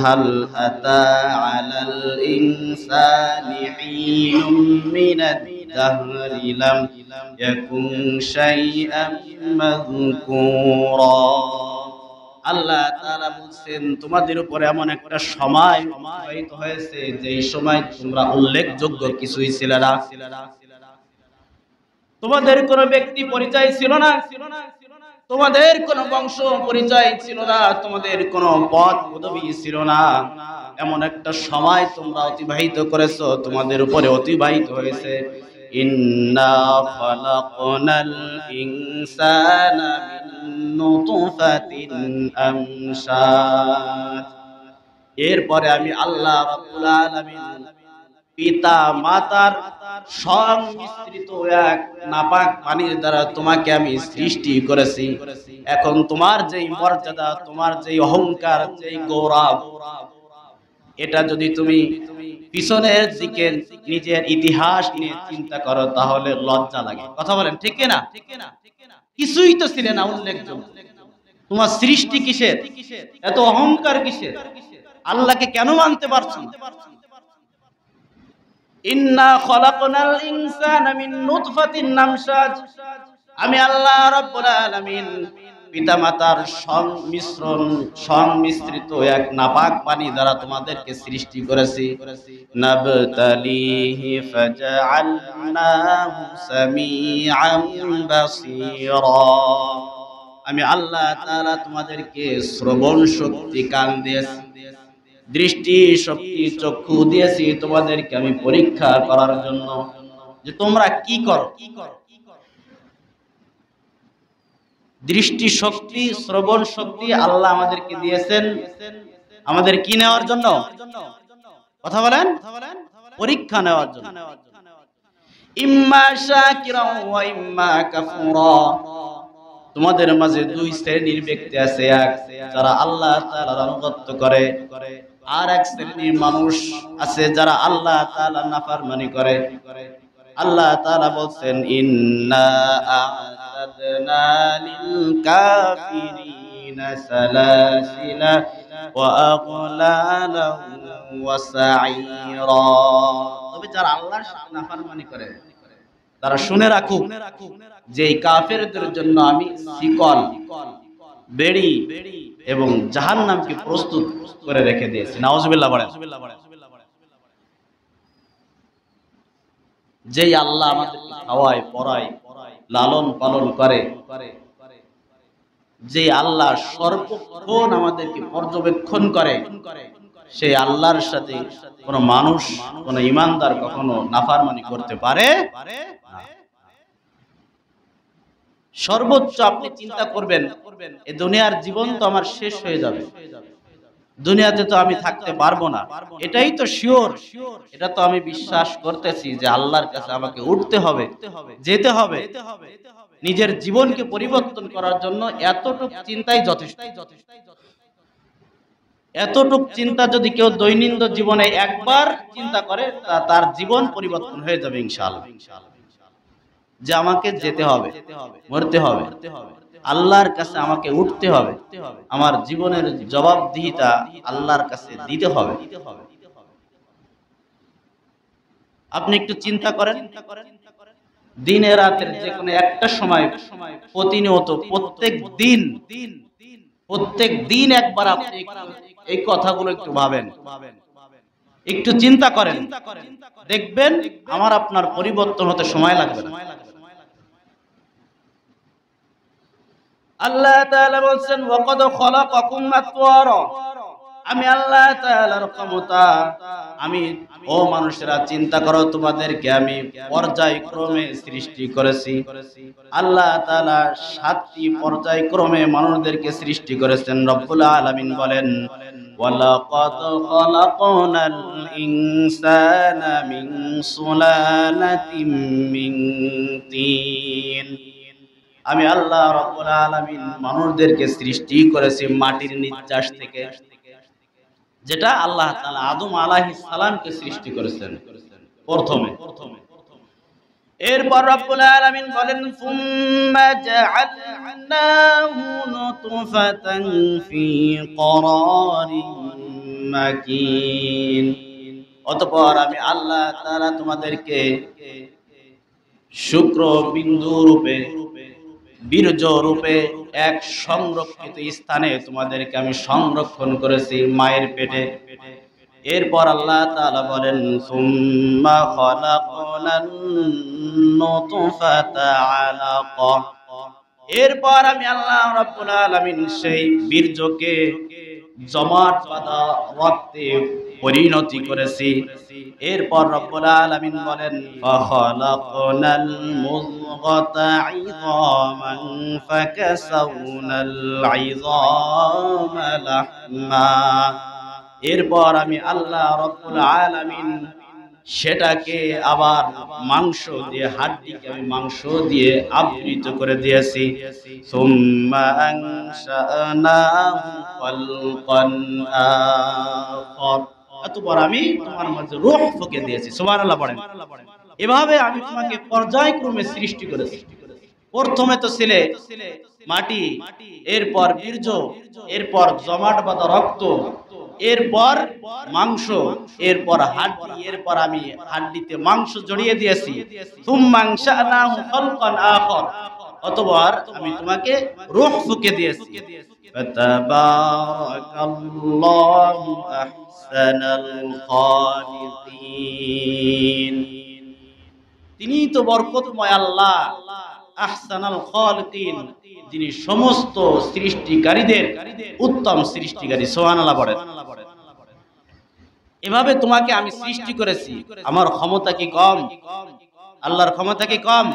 হাল আতা আলাল ইনসানি হিনুম মিনাদ দাহরি লাম ইয়াকুন শাইআম মাযকুরা। আল্লাহ তাআলা বলছেন তোমাদের উপরে এমন একটা সময় অতিবাহিত হয়েছে যেই সময় তোমরা উল্লেখযোগ্য কিছুই ছিলে না। তোমাদের কোনো ব্যক্তি পরিচয় ছিল না, তোমাদের কোনো বংশ পরিচয় ছিল না, তোমাদের কোনো পদ পদবী ছিল না। এমন একটা সময় তোমরা অতিবাহিত করেছো, তোমাদের উপরে অতিবাহিত হয়েছে। ইন্না খালাকনাল ইনসানা মিন নুতফাতিন আমশাজ। এরপরে আমি আল্লাহ রাব্বুল আলামিন পিতা মাতার সংমিশ্রিত এক নাপাক পানির দ্বারা তোমাকে আমি সৃষ্টি করেছি। এখন তোমার যেই মর্যাদা, তোমার যেই অহংকার, যেই গৌরব, এটা যদি তুমি পিছনের দিকে নিজের ইতিহাস নিয়ে চিন্তা করো তাহলে লজ্জা লাগে। কথা বলেন ঠিক কিনা? কিছুই তো ছিলে না উল্লেখযোগ্য। তোমার সৃষ্টি কিসের? এত অহংকার কিসের? আল্লাহকে কেন মানতে পারছো না? ইন্না খালাকনাল ইনসানা মিন নুতফাতিন আমশাজ। আমি আল্লাহ রাব্বুল আলামিন পিতামাতার সংমিশ্রিত এক নাপাক পানি দ্বারা তোমাদেরকে সৃষ্টি করেছি। নাবতালিহি ফাজআলনাহু সামিআন বাসীরা। আমি আল্লাহ তাআলা তোমাদেরকে শ্রবণ শক্তি কান দিয়েছি, দৃষ্টি শক্তি চক্ষু দিয়েছি তোমাদেরকে আমি পরীক্ষা করার জন্য যে তোমরা কি করো। দৃষ্টি শক্তি, শ্রবণ শক্তি আল্লাহ আমাদেরকে দিয়েছেন আমাদের কি নেওয়ার জন্য? কথা বলেন, পরীক্ষা নেওয়ার জন্য। ইম্মা শাকিরা ওয়া ইম্মা কাফুরা। তোমাদের মাঝে দুই শ্রেণীর ব্যক্তি আছে, এক যারা আল্লাহ তাআলার আনুগত্য করে, আর এক শ্রেণীর মানুষ আছে যারা আল্লাহ তাআলার নাফরমানি করে। আল্লাহ তাআলা বলছেন ইন্না আ'তাদনা লিল কাফিরিনা সালাসিলা ওয়া আগলালা ওয়া সাঈরা। তবে যারা আল্লাহর সাথে নাফরমানি করে তারা শুনে রাখুক যে এই কাফেরদের জন্য আমি শিকল, বেড়ি এবং জাহান্নামকে প্রস্তুত করে রেখে দিয়েছি। নাউজুবিল্লাহ বলেন। যেই আল্লাহ আমাদেরকে খাওয়ায়, পড়ায়, লালন পালন করে, যে আল্লাহ সর্বক্ষণ আমাদেরকে পর্যবেক্ষণ করে, সেই আল্লাহর সাথে কোন মানুষ, কোন ঈমানদার কখনো নাফরমানি করতে পারে না। সর্বোচ্চ আপনি চিন্তা করবেন এই দুনিয়ার জীবন তো আমার শেষ হয়ে যাবে, দুনিয়াতে তো আমি থাকতে পারবো না, এটাই তো শিওর, এটা তো আমি বিশ্বাস করতেছি যে আল্লাহর কাছে আমাকে উঠতে হবে, যেতে হবে। নিজের জীবনকে পরিবর্তন করার জন্য এতটুকু চিন্তাই যথেষ্ট। এতটুকু চিন্তা যদি কেউ দৈনন্দিন জীবনে একবার চিন্তা করে তার জীবন পরিবর্তন হয়ে যাবে ইনশাআল্লাহ। যে আমাকে যেতে হবে, মরতে হবে, আল্লাহর কাছে আমাকে উঠতে হবে, আমার জীবনের জবাবদিহিতা আল্লাহর কাছে দিতে হবে। আপনি একটু চিন্তা করেন, দিনে রাতের যে কোনো একটা সময় প্রতিনিয়ত প্রত্যেক দিন একবার আপনি এই কথাগুলো একটু ভাবেন, একটু চিন্তা করেন, দেখবেন আমার আপনার পরিবর্তন হতে সময় লাগবে না। আল্লাহ তাআলা বলছেন ওয়াকাদ খালাকাকুম আতওয়ারা। আমি আল্লাহ তাআলার ক্ষমতা, আমি ও মানুষেরা চিন্তা করো তোমাদেরকে আমি পর্যায়ক্রমে সৃষ্টি করেছি। আল্লাহ তাআলা 7টি পর্যায়ক্রমে মানুষদেরকে সৃষ্টি করেছেন। রব্বুল আলামিন বলেন ওয়ালাকাদ খালাকনাল ইনসানা মিন সুলালাতিন মিন তিন। আমি আল্লাহ রাব্বুল আলামিন মানুষদেরকে সৃষ্টি করেছি মাটির নির্যাস থেকে, যেটা আল্লাহ তাআলা আদম আলাইহিস সালামকে সৃষ্টি করেছেন প্রথমে। এরপর রাব্বুল আলামিন বলেন সুম্মা জাআলনাহু নুতফাতান ফি করারিন মাকিন। অতঃপর আমি আল্লাহ তাআলা তোমাদেরকে শুক্র বিন্দু রূপে, বীর্য রূপে এক সংরক্ষিত স্থানে তোমাদেরকে আমি সংরক্ষণ করেছি মায়ের পেটে। এরপর আল্লাহ তাআলা বলেন, সুম্মা খালাকনান নুতফাতা আলাকা। এরপর আমি আল্লাহ রাব্বুল আলামিন সেই বীর্যকে জমাট বাঁধা রক্তে পরিণতি করেছি। এরপর রব্বুল আলামিন বলেন, ফাখালাকনাল মুযগাতা ইযামান ফাকাসাউনাল ইযামা লাহমা। এরপর আমি আল্লাহ রাব্বুল আলামিন সেটাকে আবার মাংস দিয়ে, হাড্ডিকে আমি মাংস দিয়ে আবৃত করে দিয়েছি। সুম্মা আনশানাহু খালকান আখার। অতঃপর আমি তোমার মাঝে রূহ ফুঁকে দিয়েছি। সুবহানাল্লাহ পড়েন। এভাবে আমি তোমাকে পর্যায়ক্রমে সৃষ্টি করেছি। প্রথমে তো ছিলে মাটি, এরপর বীর্য, এরপর জমাট বাঁধা রক্ত, এরপর মাংস, এরপর হাড্ডি, এরপর আমি হাড্ডিতে মাংস জড়িয়ে দিয়েছি। সুম্মা আনশানাহু খালকান আখার। অতঃপর আমি তোমাকে রূহ ফুঁকে দিয়েছি। ফাতাবারাকাল্লাহু আহসানাল খালিকিন। তিনিই তো বরকতময় আল্লাহ, আহসানাল খালিকিন, যিনি সমস্ত সৃষ্টিকারীদের উত্তম সৃষ্টিকারী। সুবহানাল্লাহ বলেন। এভাবে তোমাকে আমি সৃষ্টি করেছি। আমার ক্ষমতা কি কম? আল্লাহর ক্ষমতা কি কম?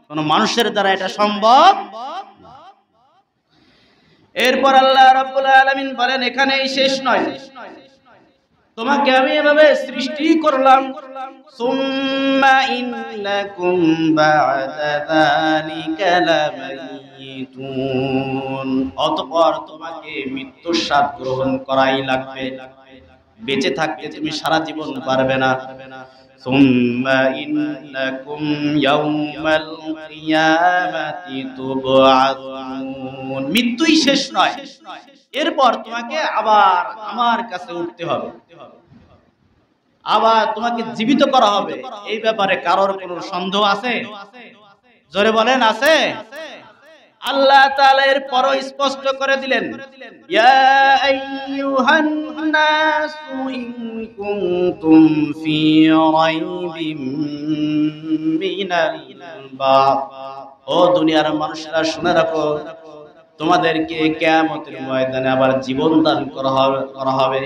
কোন মানুষের দ্বারা এটা সম্ভব? এরপর আল্লাহ রাব্বুল আলামিন বলেন, এখানেই শেষ নয়, তোমাকে আমি এভাবে সৃষ্টি করলাম। সুম্মা ইন্নাকুম বা'দা যালিকা লামাইতুন। অতঃপর তোমাকে মৃত্যুর স্বাদ গ্রহণ করাই লাগবে। বেঁচে থাকতে তুমি সারা জীবন পারবে না। সুম্মা ইন্নাকুম ইয়াউমাল কিয়ামাতি তুবআসুন। মৃত্যুই শেষ নয়, এরপর তোমাকে আবার আমার কাছে উঠতে হবে, আবার তোমাকে জীবিত করা হবে। এই ব্যাপারে কারোর কোনো সন্দেহ আছে? জোরে বলেন, আছে? আল্লাহ তাআলা এর পর স্পষ্ট করে দিলেন, ইয়া আইয়ুহান নাসু ইন কুনতুম ফি রাইবিম মিনাল বা'থ। ও দুনিয়ার মানুষরা শুনে রাখো, তোমাদেরকে কিয়ামতের ময়দানে আবার জীবন দান করা হবে।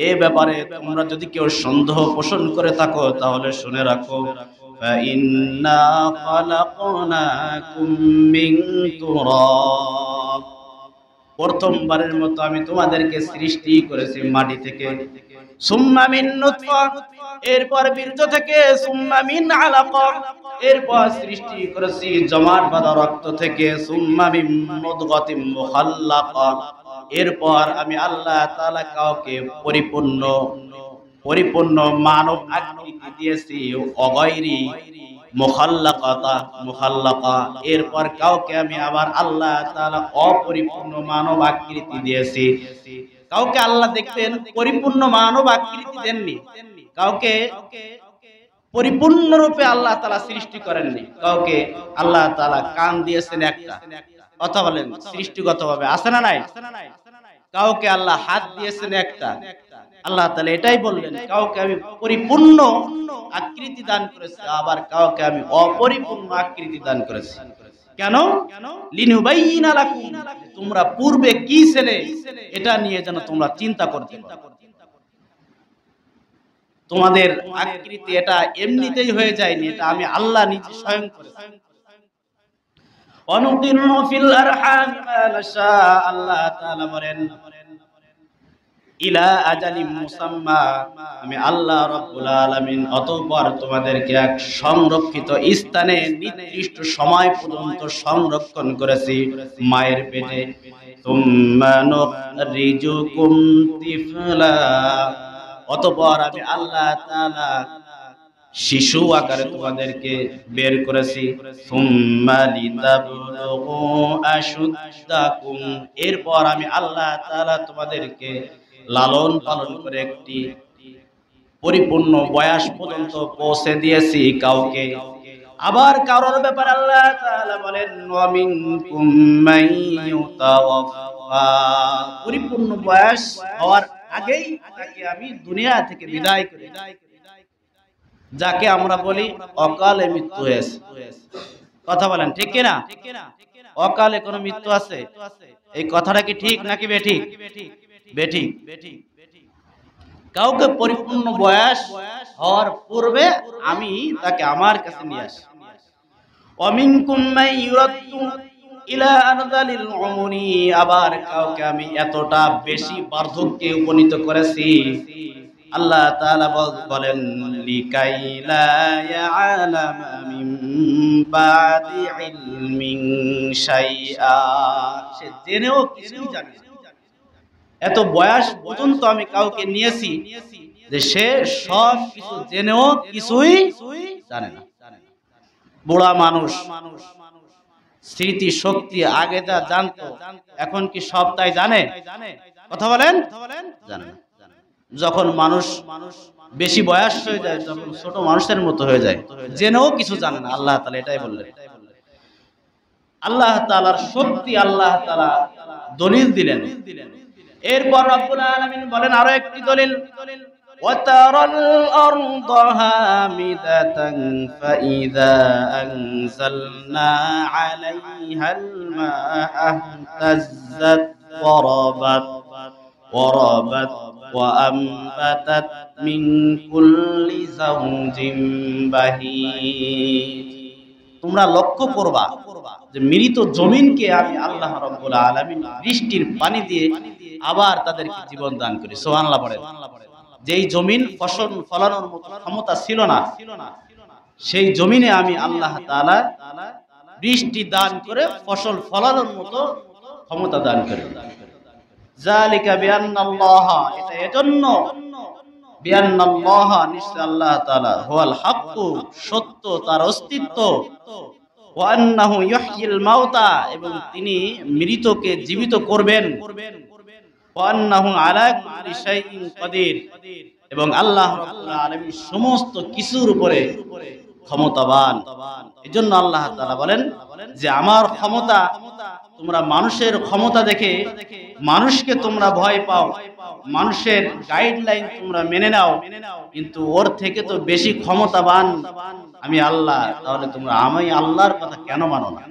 এই ব্যাপারে তোমরা যদি কেউ সন্দেহ পোষণ করে থাকো তাহলে শুনে রাখো, فَإِنَّا خَلَقْنَاكُم مِّن تُرَابٍ। প্রথমবারের মতো আমি তোমাদেরকে সৃষ্টি করেছি মাটি থেকে। সুম্মা মিন নুতফা, এরপর বীর্য থেকে। সুম্মা মিন আলাকা, এরপর সৃষ্টি করেছি জমাট বাঁধা রক্ত থেকে। সুম্মা মিন মুদগাতিন মুখাল্লাকা, এরপর আমি আল্লাহ তাআলা কাউকে পরিপূর্ণ মানব আকৃতি দিয়েছি, অগৈরি মুখাল্লাকা। এরপর কাউকে আমি আবার আল্লাহ তাআলা অপরিপূর্ণ মানব আকৃতি দিয়েছি। কাউকে আল্লাহ দেখবেন পরিপূর্ণ মানব আকৃতি দেননি, কাউকে পরিপূর্ণরূপে আল্লাহ তাআলা সৃষ্টি করেননি। কাউকে আল্লাহ তাআলা কান দিয়েছেন একটা, কথা বলেন, সৃষ্টিগতভাবে আছে না নাই? কাউকে আল্লাহ হাত দিয়েছেন একটা, আল্লাহ তাআলা এটাই বললেন, কাউকে আমি পরিপূর্ণ আকৃতি দান করেছি, আবার কাউকে আমি অপরিপূর্ণ আকৃতি দান করেছি। কেন? লিনুবাইয়িনা লাকুম, তোমরা পূর্বে কি ছিলে এটা নিয়ে যেন তোমরা চিন্তা করতে পারো। তোমাদের আকৃতি এটা এমনিতেই হয়ে যায়নি, এটা আমি আল্লাহ নিজে স্বয়ং করেছি। অনুকিরু ফিল আরহাম মা নাশা, আল্লাহ তাআলা বলেন, ইলা আজালিম মুসাম্মা, আমি আল্লাহ রাব্বুল আলামিন অতঃপর তোমাদেরকে এক সংরক্ষিত স্থানে নির্দিষ্ট সময় পর্যন্ত সংরক্ষণ করেছি মায়ের পেটে। তুম্মা নুখরিজুকুম তিফলা, অতঃপর আমি আল্লাহ তাআলা শিশু আকারে তোমাদেরকে বের করেছি। সুম্মা লিতাবলুগু আশুদ্দাকুম, এরপর আমি আল্লাহ তাআলা তোমাদেরকে লালন পালন করে একটি পরিপূর্ণ বয়স পর্যন্ত পৌঁছে দিয়েছি কাউকে। আবার কারোর ব্যাপারে আল্লাহ তাআলা বলেন ওয়া মিনকুম মান ইউতাওয়াফা, পরিপূর্ণ বয়স হওয়ার আগেই তাকে আমি দুনিয়া থেকে বিদায় করে দিই, যাকে আমরা বলি অকালে মৃত্যু হয়েছে। কথা বলেন ঠিক কিনা? অকালে কোনো মৃত্যু আছে? এই কথাটা কি ঠিক নাকি বেঠিক? বেঠিক। কাউকে পরিপূর্ণ বয়স হওয়ার পূর্বে আমি তাকে আমার কাছে নিয়ে আসি। ওয়ামিনকুম মান ইউরাদ্দু ইলা আরযালিল উমরি, আবার কাউকে আমি এতটা বেশি বার্ধক্যে উপনীত করেছি, আল্লাহ তাআলা বলেন লিকাইলা ইয়ালামা মিন বাদি ইলমিন শাইআ, সে জেনেও কিছুই জানে না। এত বয়স পর্যন্ত আমি কাউকে নিয়েছি যে সে সব কিছু জেনেও কিছুই জানে না। বুড়া মানুষ স্মৃতি শক্তি আগে যা জানতো এখন কি সব তাই জানে? কথা বলেন, জানে না। যখন মানুষ বেশি বয়স হয়ে যায় তখন ছোট মানুষের মতো হয়ে যায়, জেনেও কিছু জানে না। আল্লাহ তাআলা এটাই বললেন। আল্লাহ তাআলার শক্তি আল্লাহ তাআলা দলিল দিলেন। এরপর রব্বুল আলামিন বলেন আরো একটি দলিল, ওয়াতারাল আরদা হামিদাতান ফাইযা আনজালনা আলাইহাল মা'a ইহতাজ্জাত ওয়ারাবাত ওয়া আমবাতাত মিন কুল্লি যাওজিন বাহিজ। তোমরা লক্ষ্য করবা যে মৃত জমিনকে আমি আল্লাহ রাব্বুল আলামিন বৃষ্টির পানি দিয়ে আবার তাদেরকে জীবন দান করি। সুবহানাল্লাহ পড়েন। যেই জমিন ফসল ফলানোর মতো ক্ষমতা ছিল না, সেই জমিনে আমি আল্লাহ তাআলা বৃষ্টি দান করে ফসল ফলানোর মতো ক্ষমতা দান করি। যালিকা বিআন্নাল্লাহ, এটা এজন্য বিআন্নাল্লাহ, নিশ্চয় আল্লাহ তাআলা হুয়াল হাক্কু, সত্য, তার অস্তিত্ব, ওয়া আন্নাহু ইহয়িল মাউতা, এবং তিনি মৃতকে জীবিত করবেন, ওয়া আন্নাহু আলা কুল্লি শাইইন কাদির, এবং আল্লাহ রাব্বুল আলামিন সমস্ত কিছুর উপরে ক্ষমতাবান। এজন্য আল্লাহ তাআলা বলেন যে আমার ক্ষমতা, তোমরা মানুষের ক্ষমতা দেখে মানুষকে তোমরা ভয় পাও, মানুষের গাইডলাইন তোমরা মেনে নাও, কিন্তু ওর থেকে তো বেশি ক্ষমতাবান আমি আল্লাহ, তাহলে তোমরা আমি আল্লাহর কথা কেন মানো না?